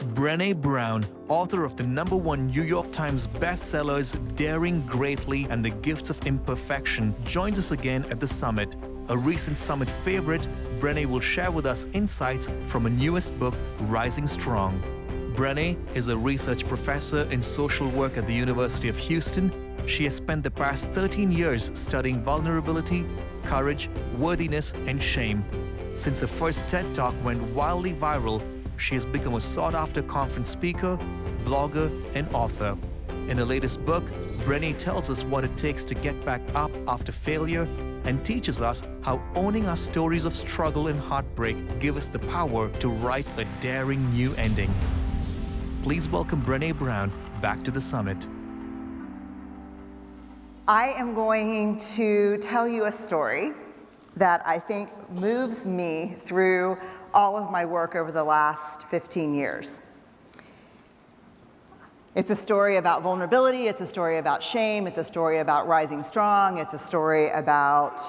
Brené Brown, author of the #1 New York Times bestsellers Daring Greatly and The Gifts of Imperfection, joins us again at the summit. A recent summit favorite, Brené will share with us insights from her newest book, Rising Strong. Brené is a research professor in social work at the University of Houston. She has spent the past 13 years studying vulnerability, courage, worthiness, and shame. Since her first TED Talk went wildly viral, she has become a sought-after conference speaker, blogger, and author. In her latest book, Brené tells us what it takes to get back up after failure and teaches us how owning our stories of struggle and heartbreak give us the power to write a daring new ending. Please welcome Brené Brown back to the summit. I am going to tell you a story that I think moves me through all of my work over the last 15 years. It's a story about vulnerability, it's a story about shame, it's a story about rising strong, it's a story about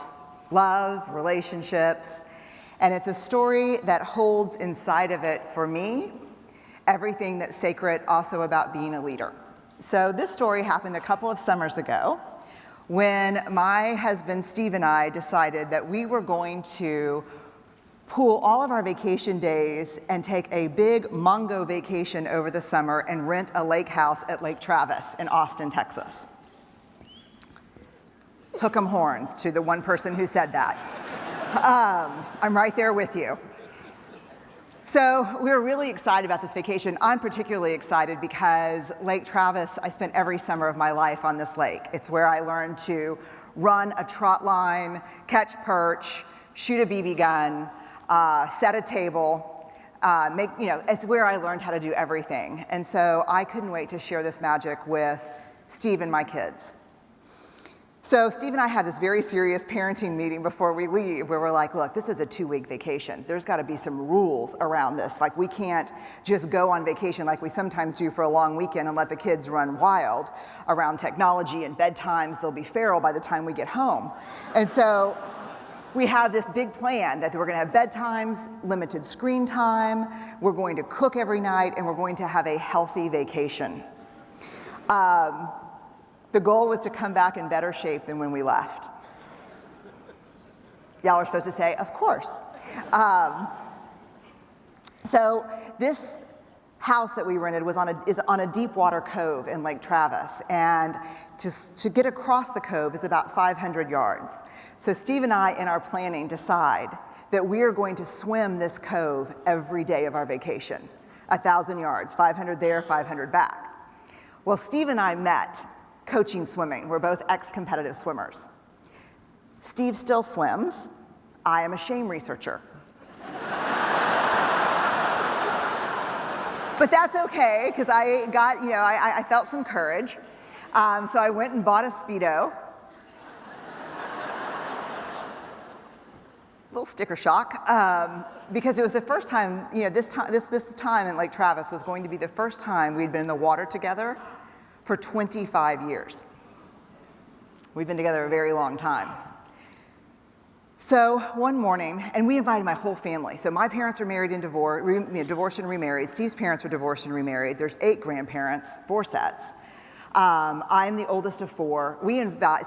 love, relationships, and it's a story that holds inside of it, for me, everything that's sacred, also about being a leader. So this story happened a couple of summers ago when my husband Steve and I decided that we were going to pool all of our vacation days and take a big Mongo vacation over the summer and rent a lake house at Lake Travis in Austin, Texas. Hook 'em horns to the one person who said that. I'm right there with you. So we were really excited about this vacation. I'm particularly excited because Lake Travis, I spent every summer of my life on this lake. It's where I learned to run a trot line, catch perch, shoot a BB gun, set a table, it's where I learned how to do everything. And so I couldn't wait to share this magic with Steve and my kids. So Steve and I had this very serious parenting meeting before we leave where we're like, look, this is a 2-week vacation. There's got to be some rules around this. Like, we can't just go on vacation like we sometimes do for a long weekend and let the kids run wild around technology and bedtimes. They'll be feral by the time we get home. And so we have this big plan that we're going to have bedtimes, limited screen time, we're going to cook every night, and we're going to have a healthy vacation. The goal was to come back in better shape than when we left. Y'all are supposed to say, of course. So this house that we rented is on a deep water cove in Lake Travis, and to get across the cove is about 500 yards. So Steve and I, in our planning, decide that we are going to swim this cove every day of our vacation, 1,000 yards, 500 there, 500 back. Well, Steve and I met coaching swimming. We're both ex-competitive swimmers. Steve still swims. I am a shame researcher. But that's okay, because I felt some courage. So I went and bought a Speedo. Little sticker shock, because it was the first time, this time in Lake Travis was going to be the first time we'd been in the water together for 25 years. We've been together a very long time. So one morning, and we invited my whole family. So my parents are married and divorced and remarried. Steve's parents are divorced and remarried. There's 8 grandparents, 4 sets. I'm the oldest of 4.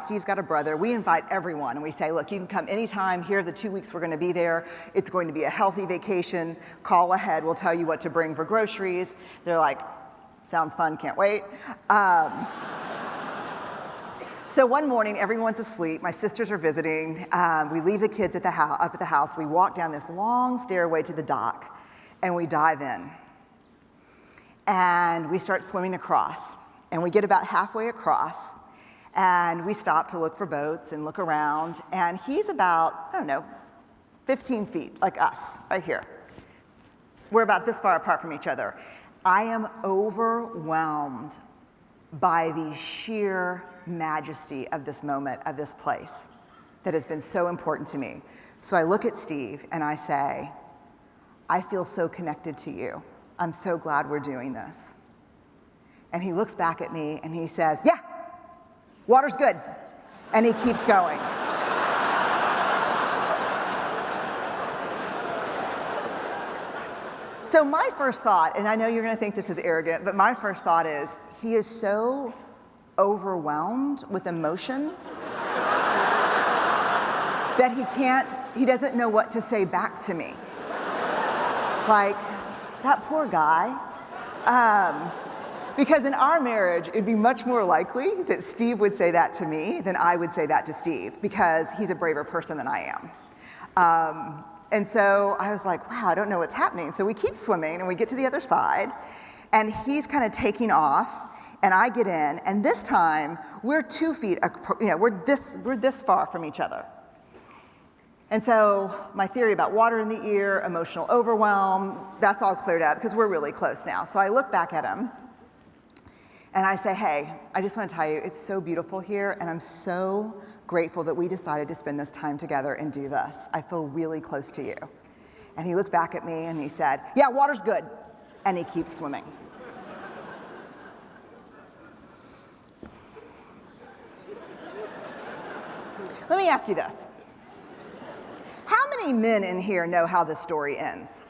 Steve's got a brother. We invite everyone, and we say, look, you can come anytime. Here are the 2 weeks we're going to be there. It's going to be a healthy vacation. Call ahead. We'll tell you what to bring for groceries. They're like, sounds fun, can't wait. So one morning, everyone's asleep. My sisters are visiting. We leave the kids up at the house. We walk down this long stairway to the dock, and we dive in. And we start swimming across. And we get about halfway across, and we stop to look for boats and look around. And he's about, 15 feet, like us, right here. We're about this far apart from each other. I am overwhelmed by the sheer majesty of this moment, of this place that has been so important to me. So I look at Steve and I say, I feel so connected to you. I'm so glad we're doing this. And he looks back at me and he says, yeah, water's good. And he keeps going. So my first thought, and I know you're going to think this is arrogant, but my first thought is, he is so overwhelmed with emotion that he doesn't know what to say back to me. Like, that poor guy. Because in our marriage, it'd be much more likely that Steve would say that to me than I would say that to Steve, because he's a braver person than I am. And so I was like, wow, I don't know what's happening. So we keep swimming, and we get to the other side, and he's kind of taking off, and I get in, and this time, we're 2 feet, we're this far from each other. And so my theory about water in the ear, emotional overwhelm, that's all cleared up, because we're really close now. So I look back at him, and I say, hey, I just want to tell you, it's so beautiful here, and I'm so grateful that we decided to spend this time together and do this. I feel really close to you. And he looked back at me and he said, yeah, water's good. And he keeps swimming. Let me ask you this. How many men in here know how this story ends?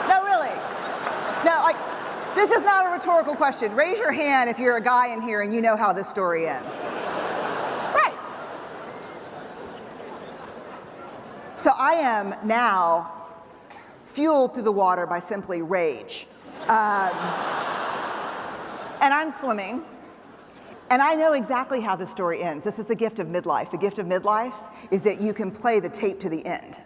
No, really. No, like, this is not a rhetorical question. Raise your hand if you're a guy in here and you know how this story ends. Right. So I am now fueled through the water by simply rage. And I'm swimming. And I know exactly how this story ends. This is the gift of midlife. The gift of midlife is that you can play the tape to the end.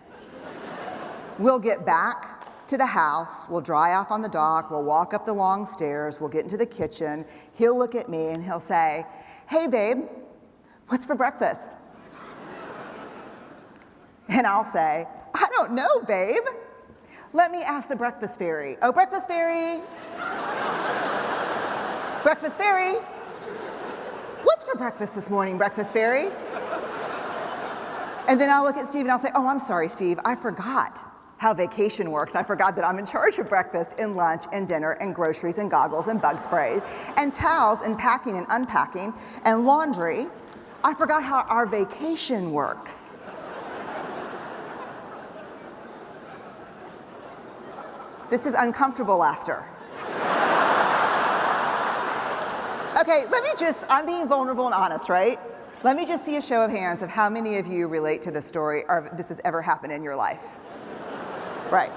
We'll get back to the house, we'll dry off on the dock, we'll walk up the long stairs, we'll get into the kitchen, he'll look at me and he'll say, hey babe, what's for breakfast? And I'll say, I don't know, babe. Let me ask the breakfast fairy. Oh, breakfast fairy. Breakfast fairy. What's for breakfast this morning, breakfast fairy? And then I'll look at Steve and I'll say, oh, I'm sorry, Steve, I forgot how vacation works. I forgot that I'm in charge of breakfast and lunch and dinner and groceries and goggles and bug spray and towels and packing and unpacking and laundry. I forgot how our vacation works. This is uncomfortable laughter. Okay, I'm being vulnerable and honest, right? Let me just see a show of hands of how many of you relate to this story or this has ever happened in your life. Right.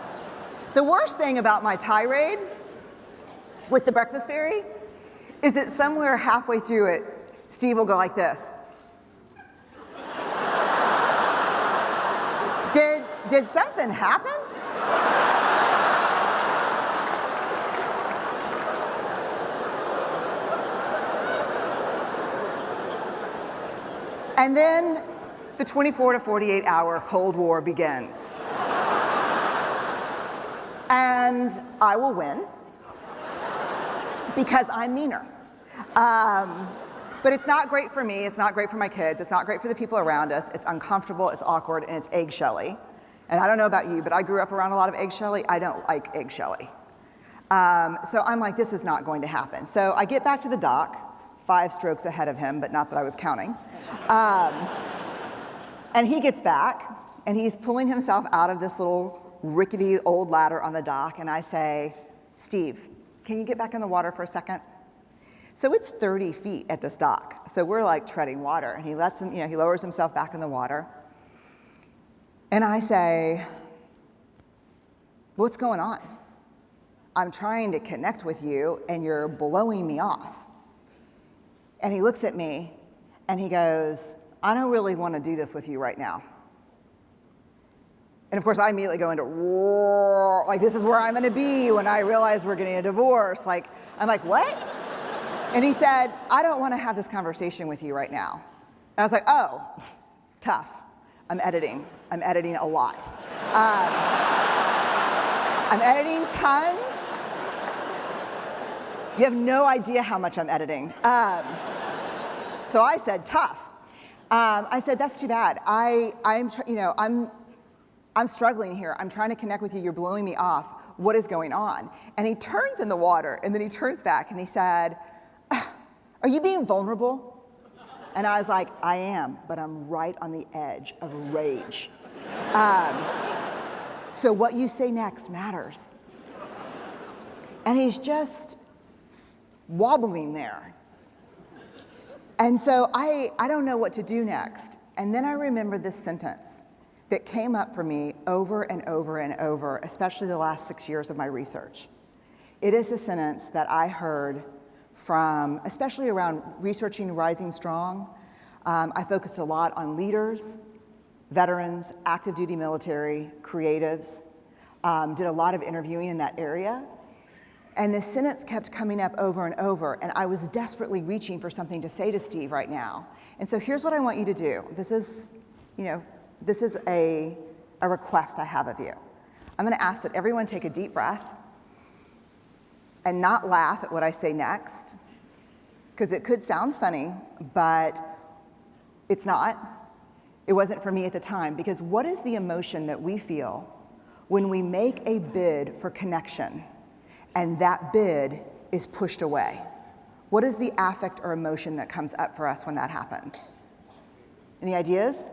The worst thing about my tirade with the breakfast fairy is that somewhere halfway through it, Steve will go like this. Did something happen? And then the 24 to 48 hour Cold War begins. And I will win because I'm meaner. But it's not great for me, it's not great for my kids, it's not great for the people around us, it's uncomfortable, it's awkward, and it's eggshelly. And I don't know about you, but I grew up around a lot of eggshelly. I don't like eggshelly. So I'm like, this is not going to happen. So I get back to the dock, 5 strokes ahead of him, but not that I was counting. And he gets back, and he's pulling himself out of this little rickety old ladder on the dock, and I say, Steve, can you get back in the water for a second? So it's 30 feet at this dock. So we're like treading water, and he lets him, he lowers himself back in the water. And I say, what's going on? I'm trying to connect with you, and you're blowing me off. And he looks at me, and he goes, I don't really want to do this with you right now. And of course, I immediately go into, roar, like this is where I'm going to be when I realize we're getting a divorce. Like, I'm like, what? And he said, I don't want to have this conversation with you right now. And I was like, oh, tough. I'm editing a lot. I'm editing tons. You have no idea how much I'm editing. So I said, tough. I said, that's too bad. I'm struggling here. I'm trying to connect with you. You're blowing me off. What is going on? And he turns in the water, and then he turns back, and he said, are you being vulnerable? And I was like, I am, but I'm right on the edge of rage. So what you say next matters. And he's just wobbling there. And so I don't know what to do next. And then I remember this sentence that came up for me over and over and over, especially the last 6 years of my research. It is a sentence that I heard from, especially around researching Rising Strong. I focused a lot on leaders, veterans, active duty military, creatives, did a lot of interviewing in that area. And this sentence kept coming up over and over, and I was desperately reaching for something to say to Steve right now. And so here's what I want you to do. This is a request I have of you. I'm gonna ask that everyone take a deep breath and not laugh at what I say next, because it could sound funny, but it's not. It wasn't for me at the time, because what is the emotion that we feel when we make a bid for connection and that bid is pushed away? What is the affect or emotion that comes up for us when that happens? Any ideas?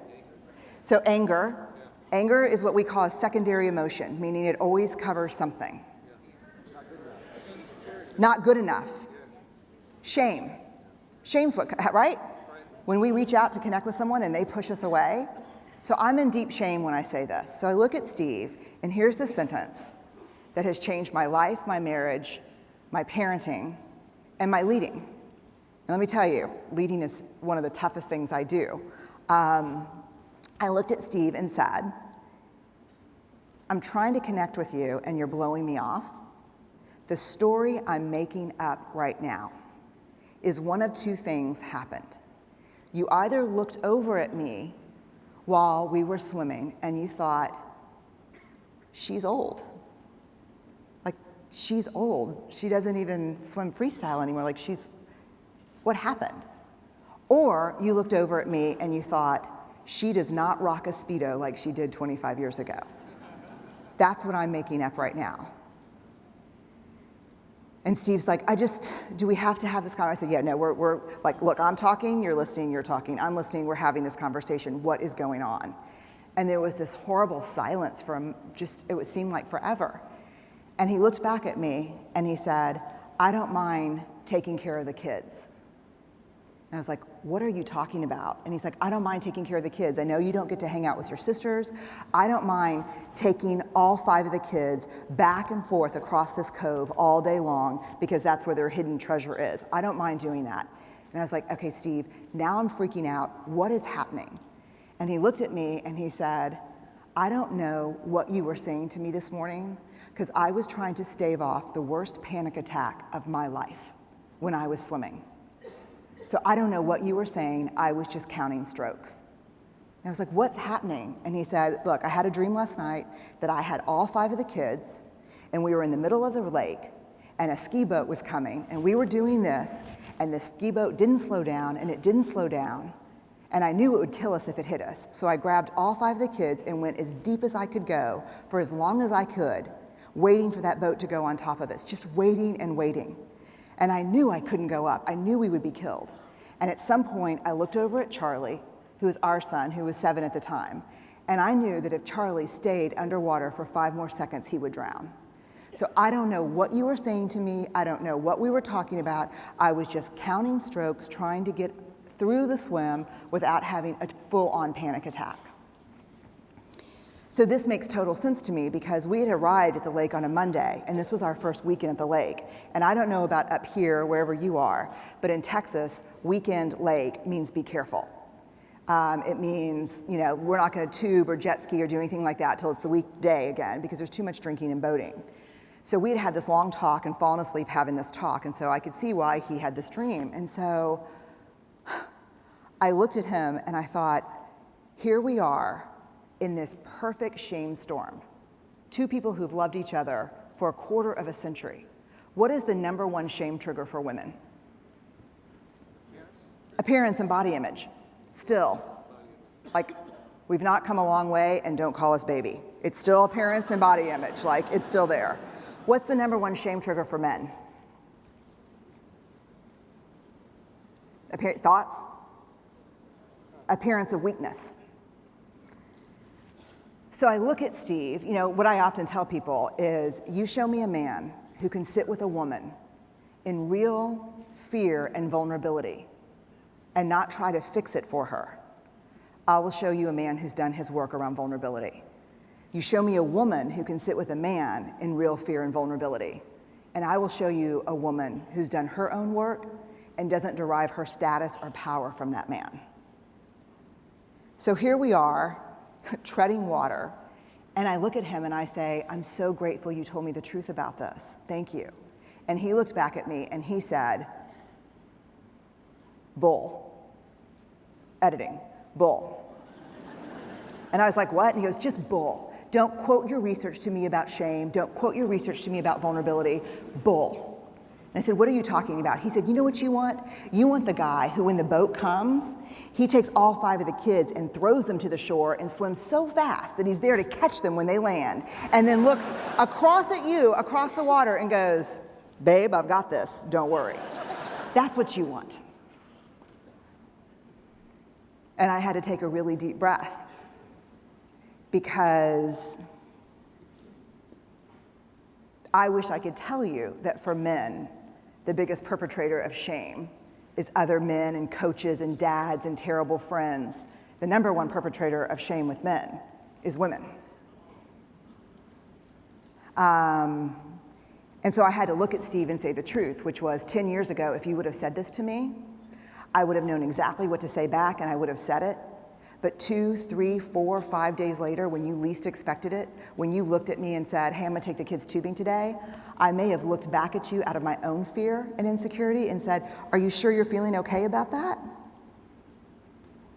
So anger. Anger is what we call a secondary emotion, meaning it always covers something. Not good enough. Shame. Shame's what, right? When we reach out to connect with someone and they push us away. So I'm in deep shame when I say this. So I look at Steve, and here's the sentence that has changed my life, my marriage, my parenting, and my leading. And let me tell you, leading is one of the toughest things I do. I looked at Steve and said, I'm trying to connect with you and you're blowing me off. The story I'm making up right now is one of two things happened. You either looked over at me while we were swimming and you thought, she's old. Like, she's old. She doesn't even swim freestyle anymore. Like, what happened? Or you looked over at me and you thought, she does not rock a Speedo like she did 25 years ago. That's what I'm making up right now. And Steve's like, do we have to have this conversation? I said, yeah, no, we're like, look, I'm talking, you're listening, you're talking, I'm listening, we're having this conversation. What is going on? And there was this horrible silence for it would seem like forever. And he looked back at me and he said, I don't mind taking care of the kids. And I was like, what are you talking about? And he's like, I don't mind taking care of the kids. I know you don't get to hang out with your sisters. I don't mind taking all 5 of the kids back and forth across this cove all day long because that's where their hidden treasure is. I don't mind doing that. And I was like, okay, Steve, now I'm freaking out. What is happening? And he looked at me and he said, I don't know what you were saying to me this morning because I was trying to stave off the worst panic attack of my life when I was swimming. So I don't know what you were saying, I was just counting strokes. And I was like, what's happening? And he said, look, I had a dream last night that I had all 5 of the kids, and we were in the middle of the lake, and a ski boat was coming, and we were doing this, and the ski boat didn't slow down, and it didn't slow down, and I knew it would kill us if it hit us. So I grabbed all 5 of the kids and went as deep as I could go for as long as I could, waiting for that boat to go on top of us, just waiting and waiting. And I knew I couldn't go up. I knew we would be killed. And at some point, I looked over at Charlie, who was our son, who was 7 at the time. And I knew that if Charlie stayed underwater for 5 more seconds, he would drown. So I don't know what you were saying to me. I don't know what we were talking about. I was just counting strokes, trying to get through the swim without having a full-on panic attack. So this makes total sense to me because we had arrived at the lake on a Monday, and this was our first weekend at the lake. And I don't know about up here, wherever you are, but in Texas, weekend lake means be careful. It means, we're not gonna tube or jet ski or do anything like that till it's the weekday again because there's too much drinking and boating. So we had had this long talk and fallen asleep having this talk, and so I could see why he had this dream. And so I looked at him and I thought, here we are, in this perfect shame storm. 2 people who've loved each other for a quarter of a century. What is the number 1 shame trigger for women? Appearance and body image. Still, like, we've not come a long way and don't call us baby. It's still appearance and body image, like, it's still there. What's the number 1 shame trigger for men? Thoughts? Appearance of weakness. So I look at Steve, what I often tell people is, you show me a man who can sit with a woman in real fear and vulnerability and not try to fix it for her. I will show you a man who's done his work around vulnerability. You show me a woman who can sit with a man in real fear and vulnerability, and I will show you a woman who's done her own work and doesn't derive her status or power from that man. So here we are, treading water, and I look at him and I say, I'm so grateful you told me the truth about this. Thank you. And he looked back at me and he said, bull. Editing, bull. And I was like, what? And he goes, just bull. Don't quote your research to me about shame. Don't quote your research to me about vulnerability. Bull. And I said, what are you talking about? He said, you know what you want? You want the guy who, when the boat comes, he takes all 5 of the kids and throws them to the shore and swims so fast that he's there to catch them when they land, and then looks across at you, across the water, and goes, babe, I've got this, don't worry. That's what you want. And I had to take a really deep breath, because I wish I could tell you that for men, the biggest perpetrator of shame is other men and coaches and dads and terrible friends. The number one perpetrator of shame with men is women. And so I had to look at Steve and say the truth, which was 10 years ago, if you would have said this to me, I would have known exactly what to say back and I would have said it. But 2, 3, 4, 5 days later, when you least expected it, when you looked at me and said, hey, I'm gonna take the kids tubing today, I may have looked back at you out of my own fear and insecurity and said, are you sure you're feeling okay about that?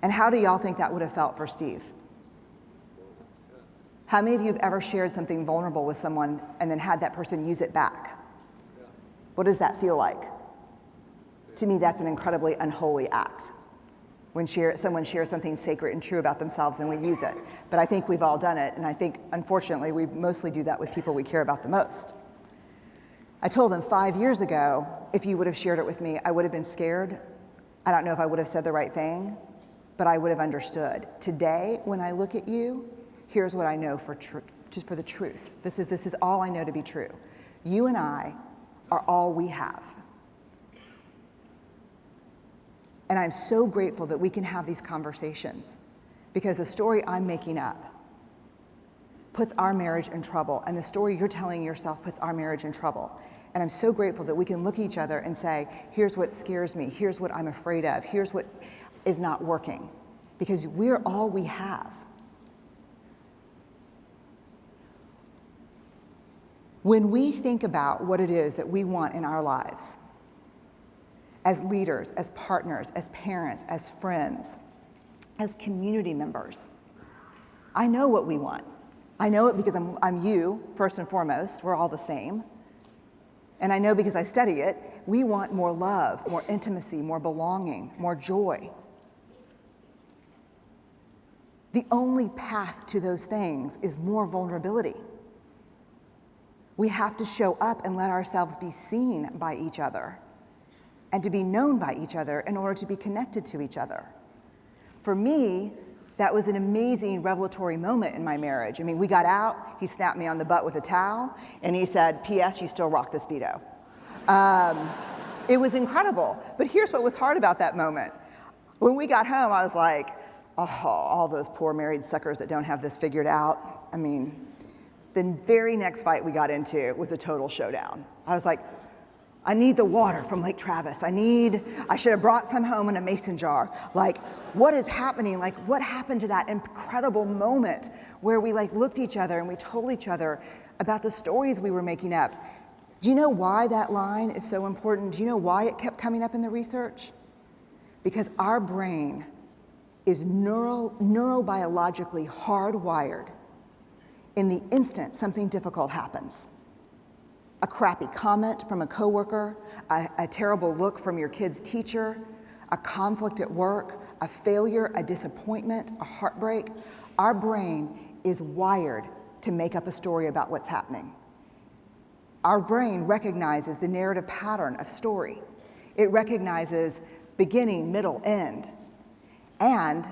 And how do y'all think that would have felt for Steve? How many of you have ever shared something vulnerable with someone and then had that person use it back? What does that feel like? To me, that's an incredibly unholy act. When someone shares something sacred and true about themselves and we use it. But I think we've all done it, and I think, unfortunately, we mostly do that with people we care about the most. I told him 5 years ago, if you would have shared it with me, I would have been scared. I don't know if I would have said the right thing, but I would have understood. Today, when I look at you, here's what I know for the truth. This is all I know to be true. You and I are all we have. And I'm so grateful that we can have these conversations, because the story I'm making up puts our marriage in trouble, and the story you're telling yourself puts our marriage in trouble. And I'm so grateful that we can look at each other and say, here's what scares me, here's what I'm afraid of, here's what is not working, because we're all we have. When we think about what it is that we want in our lives, as leaders, as partners, as parents, as friends, as community members, I know what we want. I know it because I'm you, first and foremost. We're all the same. And I know because I study it, we want more love, more intimacy, more belonging, more joy. The only path to those things is more vulnerability. We have to show up and let ourselves be seen by each other, and to be known by each other in order to be connected to each other. For me, that was an amazing revelatory moment in my marriage. I mean, we got out, he snapped me on the butt with a towel, and he said, P.S., you still rock the Speedo. It was incredible. But here's what was hard about that moment. When we got home, I was like, oh, all those poor married suckers that don't have this figured out. I mean, the very next fight we got into was a total showdown. I was like, I need the water from Lake Travis. I should have brought some home in a mason jar. Like, what is happening? Like, what happened to that incredible moment where we looked at each other and we told each other about the stories we were making up? Do you know why that line is so important? Do you know why it kept coming up in the research? Because our brain is neurobiologically hardwired in the instant something difficult happens. A crappy comment from a coworker, a terrible look from your kid's teacher, a conflict at work, a failure, a disappointment, a heartbreak. Our brain is wired to make up a story about what's happening. Our brain recognizes the narrative pattern of story. It recognizes beginning, middle, end. And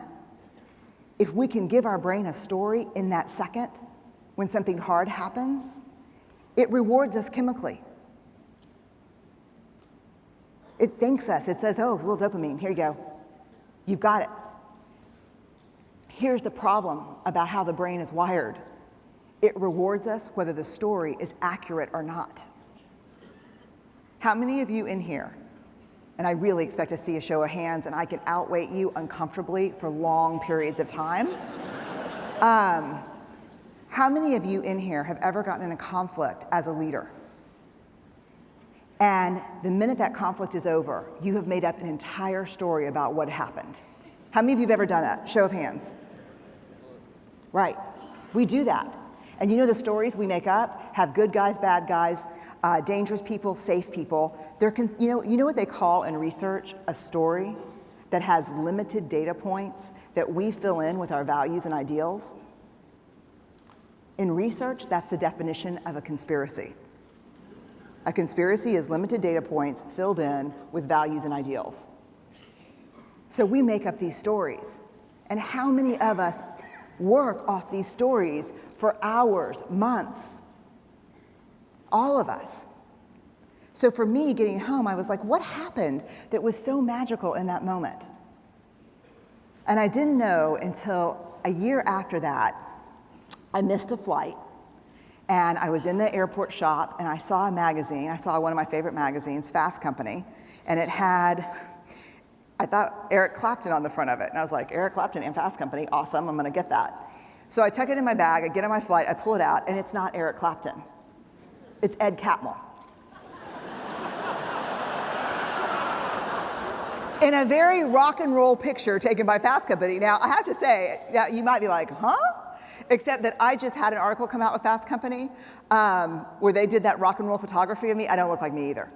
if we can give our brain a story in that second, when something hard happens, it rewards us chemically. It thanks us. It says, oh, a little dopamine, here you go. You've got it. Here's the problem about how the brain is wired. It rewards us whether the story is accurate or not. How many of you in here, and I really expect to see a show of hands, and I can outweigh you uncomfortably for long periods of time. How many of you in here have ever gotten in a conflict as a leader? And the minute that conflict is over, you have made up an entire story about what happened. How many of you have ever done that? Show of hands. Right, we do that. And you know the stories we make up have good guys, bad guys, dangerous people, safe people. You know what they call in research a story that has limited data points that we fill in with our values and ideals? In research, that's the definition of a conspiracy. A conspiracy is limited data points filled in with values and ideals. So we make up these stories. And how many of us work off these stories for hours, months? All of us. So for me, getting home, I was like, what happened that was so magical in that moment? And I didn't know until a year after that. I missed a flight, and I was in the airport shop, and I saw a magazine. I saw one of my favorite magazines, Fast Company, and it had, I thought, Eric Clapton on the front of it. And I was like, Eric Clapton and Fast Company, awesome, I'm gonna get that. So I tuck it in my bag, I get on my flight, I pull it out, and it's not Eric Clapton. It's Ed Catmull. In a very rock and roll picture taken by Fast Company. Now, I have to say, yeah, you might be like, huh? Except that I just had an article come out with Fast Company where they did that rock and roll photography of me. I don't look like me either.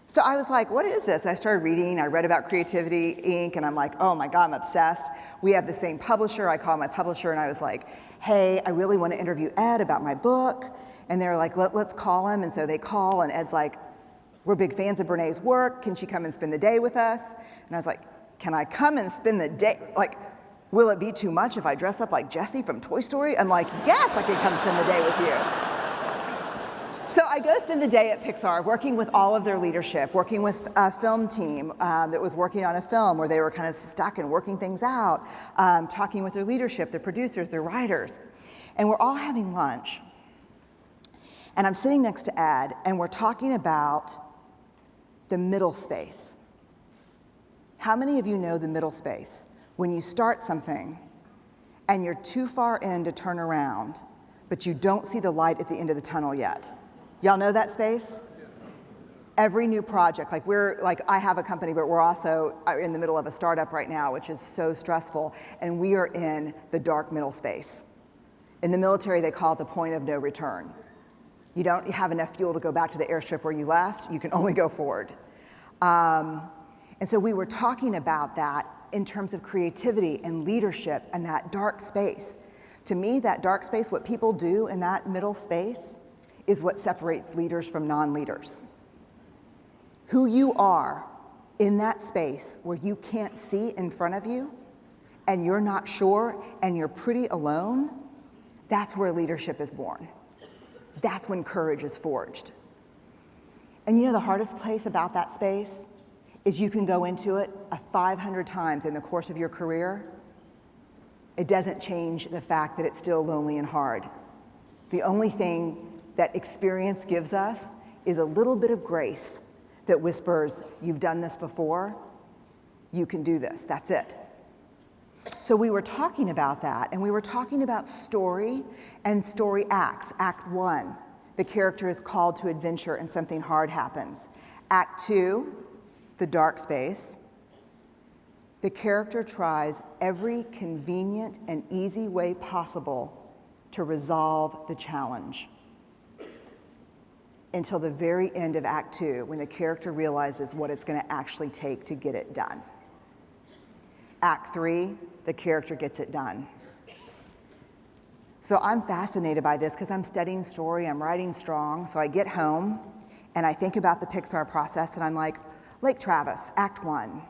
So I was like, what is this? And I started reading. I read about Creativity Inc. And I'm like, oh my God, I'm obsessed. We have the same publisher. I called my publisher and I was like, hey, I really want to interview Ed about my book. And they're like, let's call him. And so they call and Ed's like, we're big fans of Brené's work. Can she come and spend the day with us? And I was like, can I come and spend the day? Like, will it be too much if I dress up like Jessie from Toy Story? I'm like, yes, I can come spend the day with you. So I go spend the day at Pixar working with all of their leadership, working with a film team that was working on a film where they were kind of stuck and working things out, talking with their leadership, their producers, their writers. And we're all having lunch. And I'm sitting next to Ed, and we're talking about the middle space. How many of you know the middle space? When you start something and you're too far in to turn around, but you don't see the light at the end of the tunnel yet. Y'all know that space? Every new project, I have a company, but we're also in the middle of a startup right now, which is so stressful, and we are in the dark middle space. In the military, they call it the point of no return. You don't have enough fuel to go back to the airstrip where you left, you can only go forward. And so we were talking about that in terms of creativity and leadership and that dark space. To me, that dark space, what people do in that middle space is what separates leaders from non-leaders. Who you are in that space where you can't see in front of you and you're not sure and you're pretty alone, that's where leadership is born. That's when courage is forged. And you know the hardest place about that space is you can go into it 500 times in the course of your career. It doesn't change the fact that it's still lonely and hard. The only thing that experience gives us is a little bit of grace that whispers, you've done this before, you can do this, that's it. So we were talking about that, and we were talking about story and story acts. Act 1, the character is called to adventure and something hard happens. Act 2, the dark space, the character tries every convenient and easy way possible to resolve the challenge until the very end of Act 2, when the character realizes what it's going to actually take to get it done. Act 3, the character gets it done. So I'm fascinated by this because I'm studying story, I'm writing strong, so I get home and I think about the Pixar process and I'm like, Lake Travis, Act 1,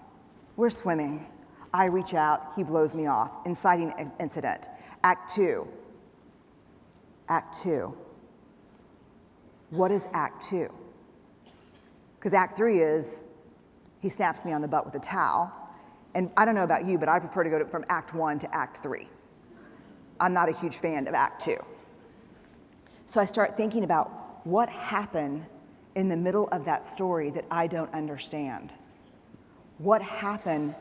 we're swimming. I reach out, he blows me off. Inciting incident. Act 2. Act 2. What is Act 2? Because Act 3 is he snaps me on the butt with a towel. And I don't know about you, but I prefer to go from Act 1 to Act 3. I'm not a huge fan of Act 2. So I start thinking about what happened in the middle of that story that I don't understand. What happened?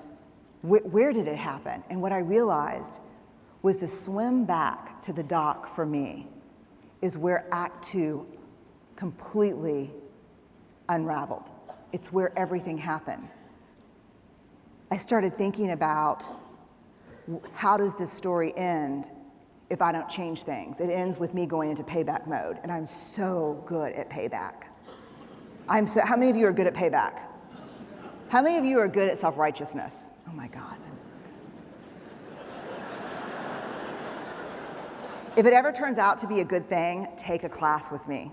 Where did it happen? And what I realized was the swim back to the dock for me is where Act 2 completely unraveled. It's where everything happened. I started thinking about how does this story end if I don't change things? It ends with me going into payback mode, and I'm so good at payback. How many of you are good at payback? How many of you are good at self-righteousness? Oh my God, I'm so good. If it ever turns out to be a good thing, take a class with me.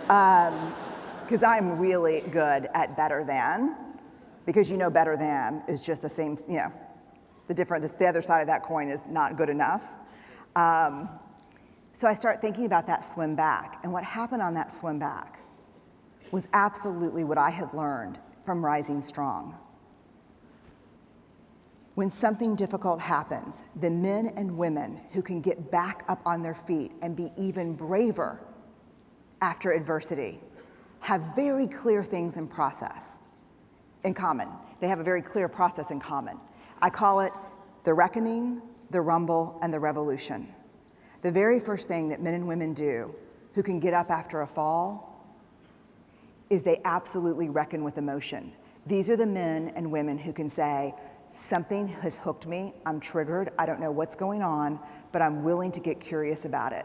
Because I'm really good at better than, because you know better than is just the same, the other side of that coin is not good enough. So I start thinking about that swim back, and what happened on that swim back was absolutely what I had learned from Rising Strong. When something difficult happens, the men and women who can get back up on their feet and be even braver after adversity have very clear things in common. They have a very clear process in common. I call it the reckoning, the rumble, and the revolution. The very first thing that men and women do who can get up after a fall is they absolutely reckon with emotion. These are the men and women who can say, something has hooked me, I'm triggered, I don't know what's going on, but I'm willing to get curious about it.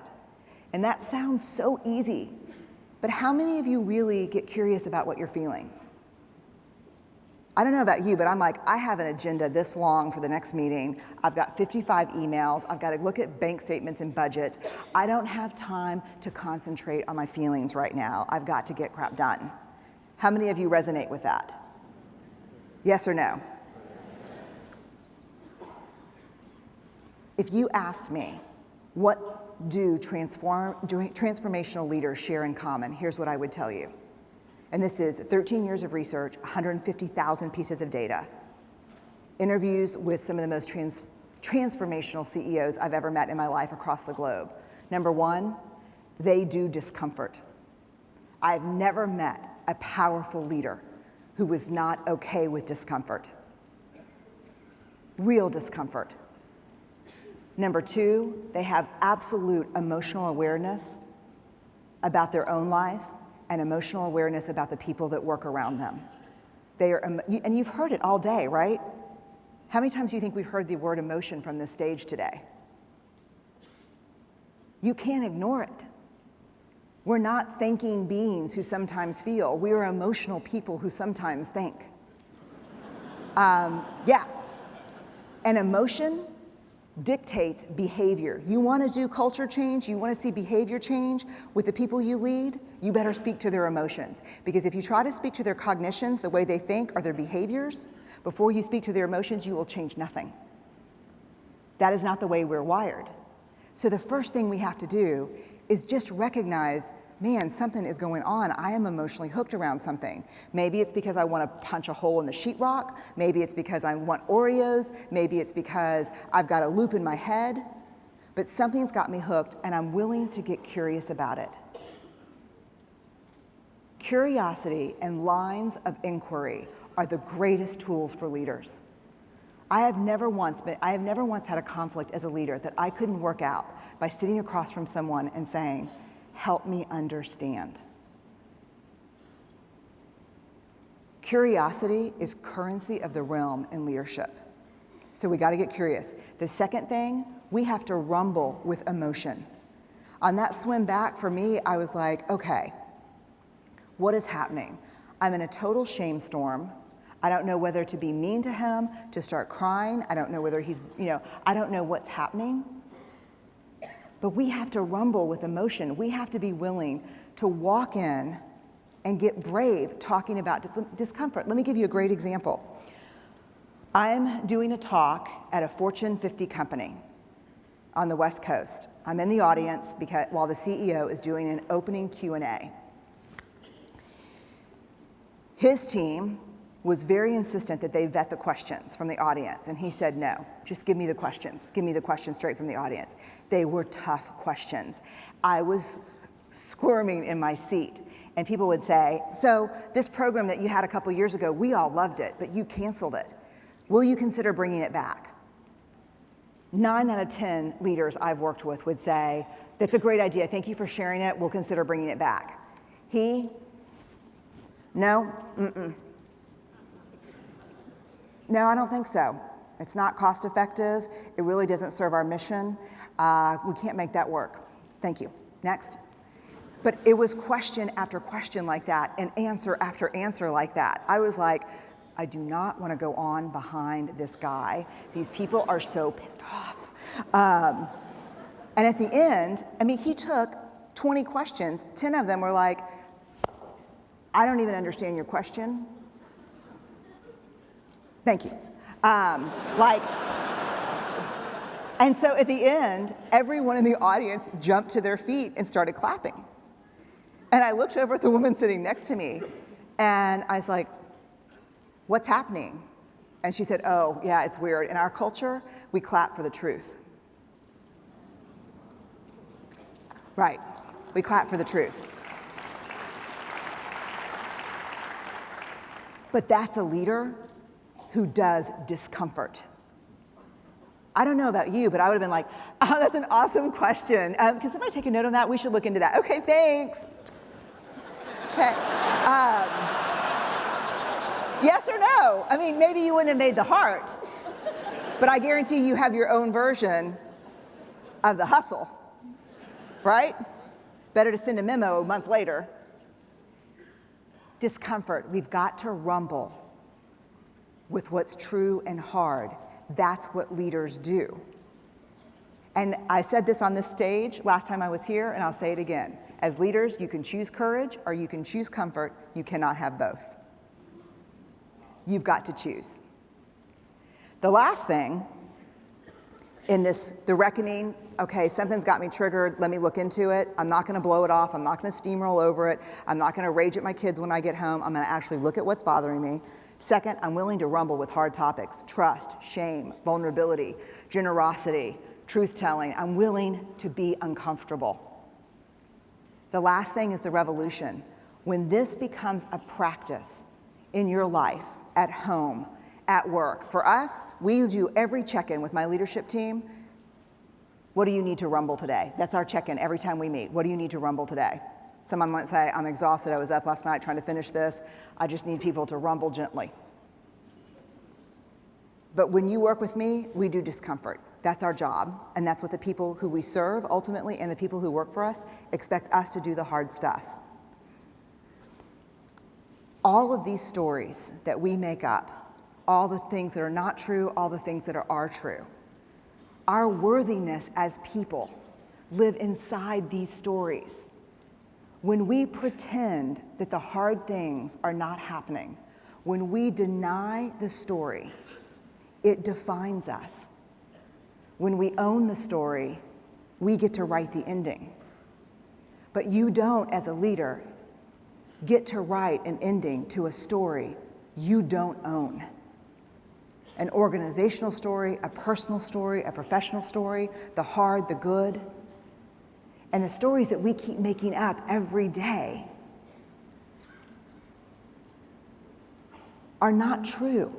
And that sounds so easy, but how many of you really get curious about what you're feeling? I don't know about you, but I'm like, I have an agenda this long for the next meeting. I've got 55 emails. I've got to look at bank statements and budgets. I don't have time to concentrate on my feelings right now. I've got to get crap done. How many of you resonate with that? Yes or no? If you asked me, what do transformational leaders share in common? Here's what I would tell you. And this is 13 years of research, 150,000 pieces of data, interviews with some of the most transformational CEOs I've ever met in my life across the globe. Number one, they do discomfort. I've never met a powerful leader who was not okay with discomfort. Real discomfort. Number two, they have absolute emotional awareness about their own life and emotional awareness about the people that work around them. And you've heard it all day, right? How many times do you think we've heard the word emotion from this stage today? You can't ignore it. We're not thinking beings who sometimes feel. We are emotional people who sometimes think. Yeah. And emotion dictates behavior. You want to do culture change, you want to see behavior change with the people you lead, you better speak to their emotions. Because if you try to speak to their cognitions, the way they think, or their behaviors, before you speak to their emotions, you will change nothing. That is not the way we're wired. So the first thing we have to do is just recognize, man, something is going on. I am emotionally hooked around something. Maybe it's because I want to punch a hole in the sheetrock. Maybe it's because I want Oreos. Maybe it's because I've got a loop in my head. But something's got me hooked, and I'm willing to get curious about it. Curiosity and lines of inquiry are the greatest tools for leaders. I have never once had a conflict as a leader that I couldn't work out by sitting across from someone and saying, help me understand. Curiosity is currency of the realm in leadership. So we got to get curious. The second thing, we have to rumble with emotion. On that swim back, for me, I was like, okay, what is happening? I'm in a total shame storm. I don't know whether to be mean to him, to start crying. I don't know whether he's, I don't know what's happening. But we have to rumble with emotion. We have to be willing to walk in and get brave talking about discomfort. Let me give you a great example. I'm doing a talk at a Fortune 50 company on the West Coast. I'm in the audience while the CEO is doing an opening Q&A. His team was very insistent that they vet the questions from the audience, and he said, no, just give me the questions. Give me the questions straight from the audience. They were tough questions. I was squirming in my seat, and people would say, so this program that you had a couple years ago, we all loved it, but you canceled it. Will you consider bringing it back? 9 out of 10 leaders I've worked with would say, that's a great idea, thank you for sharing it, we'll consider bringing it back. No, No, I don't think so. It's not cost effective, it really doesn't serve our mission, we can't make that work. Thank you, next. But it was question after question like that, and answer after answer like that. I was like, I do not want to go on behind this guy. These people are so pissed off. And at the end, he took 20 questions. 10 of them were like, I don't even understand your question. Thank you. And so at the end, everyone in the audience jumped to their feet and started clapping. And I looked over at the woman sitting next to me, and I was like, what's happening? And she said, oh, yeah, it's weird. In our culture, we clap for the truth. Right, we clap for the truth. But that's a leader who does discomfort. I don't know about you, but I would have been like, oh, that's an awesome question. Can somebody take a note on that? We should look into that. Okay, thanks. Okay. Yes or no? Maybe you wouldn't have made the heart, but I guarantee you have your own version of the hustle, right? Better to send a memo a month later. Discomfort, we've got to rumble with what's true and hard. That's what leaders do. And I said this on this stage last time I was here, and I'll say it again. As leaders, you can choose courage or you can choose comfort. You cannot have both. You've got to choose. The last thing in the reckoning, okay, something's got me triggered, let me look into it. I'm not gonna blow it off, I'm not gonna steamroll over it, I'm not gonna rage at my kids when I get home, I'm gonna actually look at what's bothering me. Second, I'm willing to rumble with hard topics, trust, shame, vulnerability, generosity, truth-telling. I'm willing to be uncomfortable. The last thing is the revolution. When this becomes a practice in your life, at home, at work. For us, we do every check-in with my leadership team. What do you need to rumble today? That's our check-in every time we meet. What do you need to rumble today? Someone might say, I'm exhausted, I was up last night trying to finish this. I just need people to rumble gently. But when you work with me, we do discomfort. That's our job, and that's what the people who we serve ultimately and the people who work for us expect us to do the hard stuff. All of these stories that we make up, all the things that are not true, all the things that are true, our worthiness as people live inside these stories. When we pretend that the hard things are not happening, when we deny the story, it defines us. When we own the story, we get to write the ending. But you don't, as a leader, get to write an ending to a story you don't own. An organizational story, a personal story, a professional story, the hard, the good, and the stories that we keep making up every day are not true.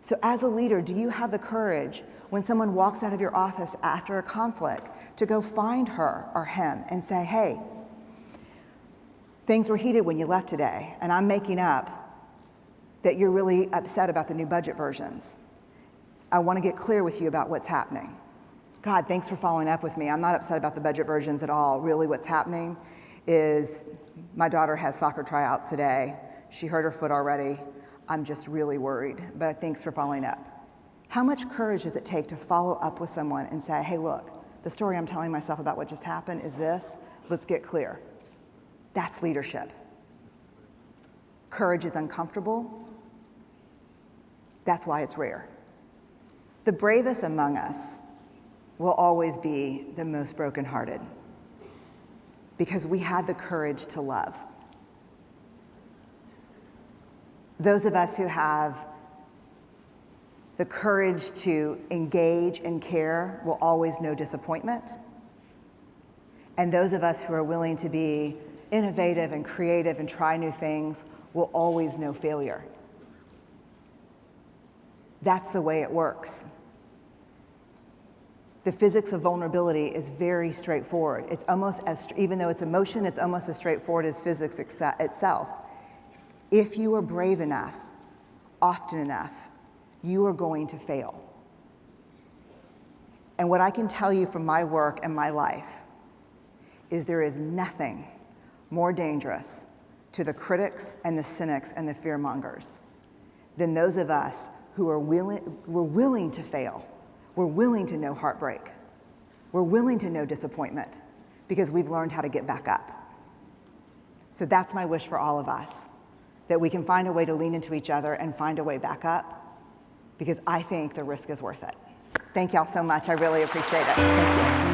So as a leader, do you have the courage when someone walks out of your office after a conflict to go find her or him and say, hey, things were heated when you left today, and I'm making up that you're really upset about the new budget versions. I want to get clear with you about what's happening. God, thanks for following up with me. I'm not upset about the budget versions at all. Really what's happening is my daughter has soccer tryouts today. She hurt her foot already. I'm just really worried, but thanks for following up. How much courage does it take to follow up with someone and say, hey, look, the story I'm telling myself about what just happened is this. Let's get clear. That's leadership. Courage is uncomfortable, That's why it's rare. The bravest among us will always be the most brokenhearted because we had the courage to love. Those of us who have the courage to engage and care will always know disappointment. And those of us who are willing to be innovative and creative and try new things will always know failure. That's the way it works. The physics of vulnerability is very straightforward. It's almost as, even though it's emotion, it's almost as straightforward as physics itself. If you are brave enough, often enough, you are going to fail. And what I can tell you from my work and my life is there is nothing more dangerous to the critics and the cynics and the fearmongers than those of us who are willing to fail. We're willing to know heartbreak. We're willing to know disappointment because we've learned how to get back up. So that's my wish for all of us, that we can find a way to lean into each other and find a way back up, because I think the risk is worth it. Thank y'all so much. I really appreciate it. Thank you.